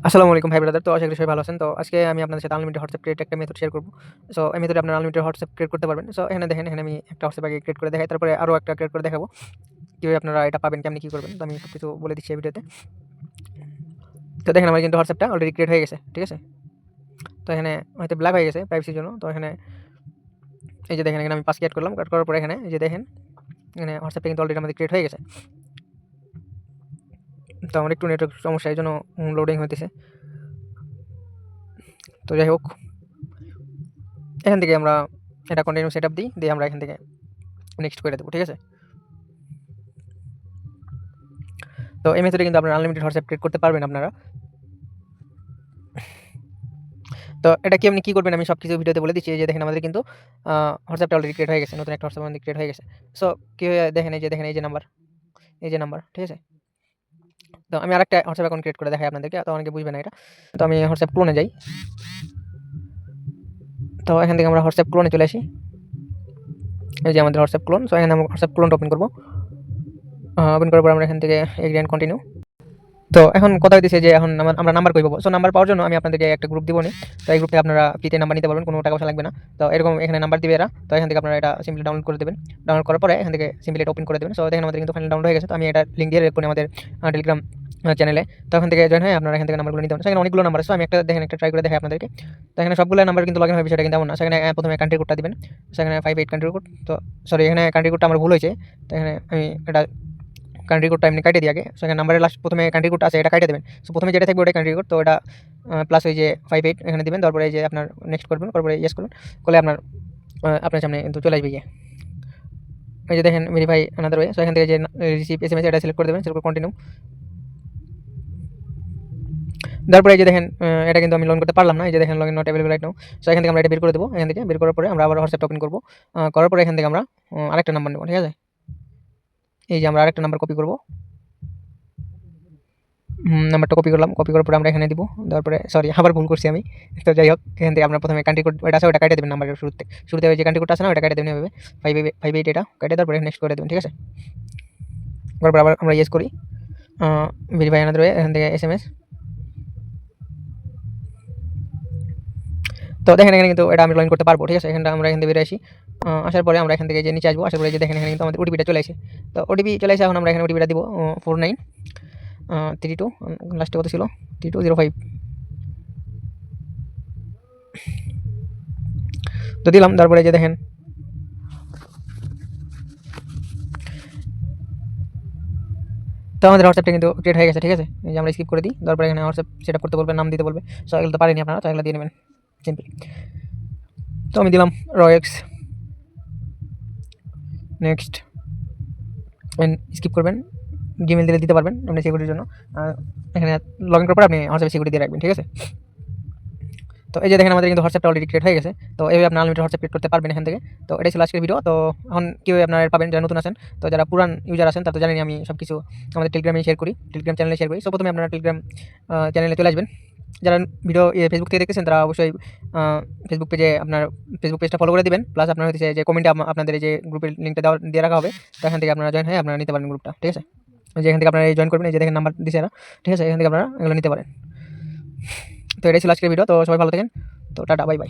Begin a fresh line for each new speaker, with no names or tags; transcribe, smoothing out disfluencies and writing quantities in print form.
আসসালামু আলাইকুম ভাই ব্রাদার। তো আশা করি সবাই ভালো আছেন। তো আজকে আমি আপনাদের সাথে আনলিমিটেড হোয়াটসঅ্যাপ ক্রিয়েট একটা মেথড শেয়ার করব। সো এই মেথডে আপনারা আনলিমিটেড হোয়াটসঅ্যাপ ক্রিয়েট করতে পারবেন। সো এখানে দেখেন, এখানে আমি একটা হোয়াটসঅ্যাপ আগে ক্রিয়েট করে দেখাই। তারপরে আরো একটা ক্রিয়েট করে দেখাবো। কিভাবে আপনারা এটা পাবেন, কেমনে কি করবেন। তো আমি সবকিছু বলে দিচ্ছি এই ভিডিওতে। তো দেখেন আমার কিন্তু হোয়াটসঅ্যাপটা অলরেডি ক্রিয়েট হয়ে গেছে। ঠিক আছে? তো এখানে হয়তো ব্ল্যাক হয়ে গেছে প্রাইভেসির জন্য। তো এখানে এই যে দেখেন, এখানে আমি পাসওয়ার্ড এড করলাম। এড করার পরে এখানে এই যে দেখেন, এখানে হোয়াটসঅ্যাপটা কিন্তু অলরেডি আমাদের ক্রিয়েট হয়ে গেছে। তো আমার একটু নেটওয়ার্ক সমস্যা, এই জন্য লোডিং হইতেছে। তো যাই হোক, এখান থেকে আমরা এটা কন্টিনিউ সেটআপ দিই, দিয়ে আমরা এখান থেকে নেক্সট করে দেবো। ঠিক আছে? তো এই মেথডে কিন্তু আপনারা আনলিমিটেড হোয়াটসঅ্যাপ ক্রিয়েট করতে পারবেন আপনারা। তো এটা কি আপনি কী করবেন আমি সব কিছু ভিডিওতে বলে দিচ্ছি। এই যে দেখেন আমাদের কিন্তু হোয়াটসঅ্যাপটা অলরেডি ক্রিয়েট হয়ে গেছে। নতুন একটা হোয়াটসঅ্যাপ আমাদের ক্রিয়েট হয়ে গেছে। সো কীভাবে দেখেন, এই যে দেখেন, এই যে নাম্বার, ঠিক আছে? তো আমি আরেকটা হোয়াটসঅ্যাপ অ্যাকাউন্ট ক্রিয়েট করে দেখাই আপনাদেরকে, তো অনেকে বুঝবে না এটা। তো আমি হোয়াটসঅ্যাপ ক্লোনে যাই। তো এখান থেকে আমরা হোয়াটসঅ্যাপ ক্লোনে চলে আসি। এই যে আমাদের হোয়াটসঅ্যাপ ক্লোন। সো এখানে আমরা হোয়াটসঅ্যাপ ক্লোনটা ওপেন করবো। ওপেন করার পর আমরা এখান থেকে এগ্রি অ্যান্ড কন্টিনিউ। তো এখন কথা হইতেছে যে এখন আমরা নাম্বার কই পাবো। সো নাম্বার পাওয়ার জন্য আমি আপনাদেরকে একটা গ্রুপ দিব নি। তো এই গ্রুপে আপনারা ফ্রিতে নাম্বার নিতে পারবেন, কোনো টাকা পয়সা লাগবে না। তো এরকম এখানে নাম্বার দিবে এরা। তো এখান থেকে আপনারা এটা সিম্পলি ডাউনলোড করে দেবেন। ডাউনলোড করার পরে এখান থেকে সিম্পলি এটা ওপেন করে দেবেন। সো দেখেন আমাদের কিন্তু ফাইনাল ডাউনলোড হয়ে গেছে। তো আমি এটা লিঙ্ক দিয়ে রাখবো আমাদের টেলিগ্রাম চ্যানেলে। তো এখান থেকে জয়েন হয়ে আপনারা এখান থেকে নাম্বারগুলো নিতে পারেন। সেখানে অনেকগুলো নাম্বার আছে। আমি একটা দেখেন, একটা ট্রাই করে দেখাই আপনাদেরকে। তো এখানে সবগুলো নাম্বার কিন্তু লগইন হবে সেটা কিন্তু এমন না। সেখানে প্রথমে কান্ট্রি কোডটা দিবেন। সেখানে 58 কান্ট্রি কোড। তো সরি, এখানে কান্ট্রি কোডটা আমার ভুল হয়েছে। তো এখানে আমি এটা কান্ট্রি কোডটা এমনি কাটে দিই আগে। সেখানে নাম্বারের লাস্ট প্রথমে কান্ট্রি কোডটা আছে, এটা কাটে দেবেন। সো প্রথমে যেটা থাকবে ওটাই কান্ট্রি কোড। তো এটা প্লাস ওই যে 58 এখানে দিবেন। তারপরে এই যে আপনার নেক্সট করবেন, তারপরে ইয়েস করুন, করলে আপনার সামনে কিন্তু চলে আসবে গিয়ে। এই যে দেখেন ভেরিফাই আনাদার ওয়ে। সো এখান থেকে যে রিসিভ এসএমএস এটা সিলেক্ট করে দেবেন, সিলেক্ট করে কন্টিনিউ। তারপরে এই যে দেখেন এটা কিন্তু আমি লগ ইন করতে পারলাম না। এই যে দেখেন log in not available right now. So এখান থেকে আমরা এটা বের করে দেবো। এখান থেকে বের করার পরে আমরা আবার হোয়াটসঅ্যাপ ওপেন করবো। করার পরে এখান থেকে আমরা আরেকটা নাম্বার নেবো। ঠিক আছে? এই যে আমরা আরেকটা নাম্বার কপি করবো। নাম্বারটা কপি করলাম। কপি করার পরে আমরা এখানে দিব। দেওয়ার পরে সরি, আবার ভুল করছি আমি। তো যাই হোক, এখান থেকে আমরা প্রথমে কান্ট্রি কোড ওটা আছে ওটা কেটে দেবেন। নাম্বারের শুরুতে ওই যে কান্ট্রি কোডটা আছে না, ওটা কেটে দেবেন এভাবে 58 এটা কেটে দেওয়ার পরে নেক্সট করে দেবেন। ঠিক আছে? তারপর আবার আমরা ইয়েস করি, ভেরিফাই আনাদার ওয়ে। এখান থেকে এসএমএস। তো দেখেন এখানে কিন্তু এটা আমি লগ ইন করতে পারবো। ঠিক আছে? এখানটা আমরা এখান থেকে বেরিয়ে আসি। আসার পরে আমরা এখান থেকে যে নিচে আসবো, আসার পরে যে দেখেন এখানে কিন্তু আমাদের ওটিপিটা চলে আসে। তো ওটিপি চলে আসে। এখন আমরা এখানে ওটিপিটা দিব 4932 লাস্টে কত ছিল 3205। তো দিলাম। তারপরে যে দেখেন তো আমাদের হোয়াটসঅ্যাপটা কিন্তু ক্রিয়েট হয়ে গেছে। ঠিক আছে? এই যে আমরা স্কিপ করে দিই। তারপরে এখানে হোয়াটসঅ্যাপ সেটআপ করতে বলবে, নাম দিতে বলবে। সো এগুলো তো পারেনি আপনারা, তো এগুলো দিয়ে নেবেন সিম্পলি। তো আমি দিলাম রয়েক্স, নেক্সট, স্কিপ করবেন। জিমেল দিলে দিতে পারবেন আপনি সিকিউরিটির জন্য। এখানে লগ ইন করার পর আপনি হোয়াটসঅ্যাপে সিকিউরিটি দিয়ে রাখবেন। ঠিক আছে? তো এই যে দেখেন আমাদের কিন্তু হোয়াটসঅ্যাপটা অলরেডি ক্রিয়েট হয়ে গেছে। তো এইভাবে আপনি আনলিমিটেড হোয়াটসঅ্যাপ ক্রিয়েট করতে পারবেন এখান থেকে। তো এটাই ছিল আজকের ভিডিও। তো এখন কীভাবে আপনারা পাবেন, যারা নতুন আছেন, তো যারা পুরান ইউজার আছেন তারা তো জানেনই আমি সব কিছু আমাদের টেলিগ্রামে শেয়ার করি, টেলিগ্রাম চ্যানেলে শেয়ার করি। সো প্রথমে আপনারা টেলিগ্রাম চ্যানেলে চলে আসবেন। যারা ভিডিও ফেসবুক থেকে দেখতেছেন তারা অবশ্যই ফেসবুক পেজে আপনার ফেসবুক পেজটা ফলো করে দিবেন। প্লাস আপনার হচ্ছে যে কমেন্টে আপনাদের যে গ্রুপের লিঙ্কটা দিয়ে রাখা হবে, তো এখান থেকে আপনারা জয়েন হয়ে আপনারা নিতে পারেন গ্রুপটা। ঠিক আছে? যে এখান থেকে আপনারা জয়েন করবেন। এই যে দেখেন নাম্বার দিছে এরা। ঠিক আছে? এখান থেকে আপনারা এগুলো নিতে পারেন। তো এটাই ছিল আজকের ভিডিও। তো সবাই ভালো থাকেন। তো টাটা, বাই বাই।